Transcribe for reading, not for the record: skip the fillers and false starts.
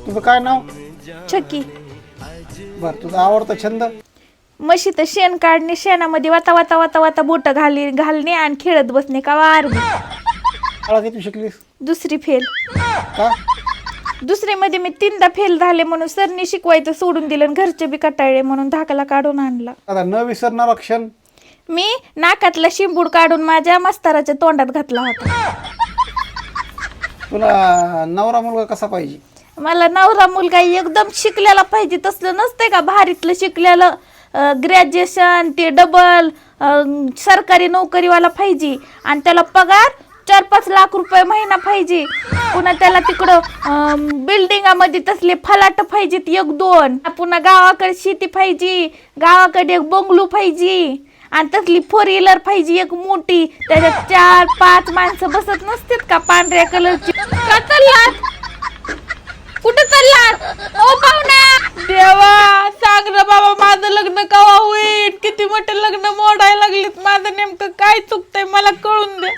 तुझं काय नाव? चक्की. बर, तुझा आवडता छंद? म्हशीत शेण काढणे, शेणामध्ये वाता वाता वाता वाता बोट घालणे आणि खेळत बसणे का वारणे. शाळा किती शिकलीस? दुसरी फेल. का? दुसरीमध्ये मी 3दा फेल झाले म्हणून सरनी शिकवायचं सोडून दिलं आणि घरचे बी कटाळले म्हणून धाकला काढून आणला. आता न विसरणारा क्षण? मी नाकातला शिंबूड काढून माझ्या मास्तराच्या तोंडात घातला होता. तुला नवरा मुलगा कसा पाहिजे? मला नवरा मुलगा एकदम शिकलेला पाहिजे. तसलं नसतंय का भारीतलं शिकलेलं, ग्रॅज्युएशन ते डबल सरकारी नोकरीवाला पाहिजे आणि त्याला पगार 4-5 लाख रुपये महिना पाहिजे. पुन्हा त्याला तिकडं बिल्डिंगामध्ये तसले फलाट पाहिजेत 1-2. पुन्हा गावाकडे शेती पाहिजे, गावाकडे एक बंगलो पाहिजे आणि तसली 4 व्हीलर पाहिजे एक मोठी. त्याच्यात 4-5 माणसं बसत नसतात का पांढऱ्या कलरची. का चाललात? कुठं चाललात? ओ पाहुणा, देवा सांग ना बाबा, माझं लग्न कवा होईल? किती मोठं लग्न मोडायला लागलीत. माझं नेमकं काय चुकतंय मला कळून दे.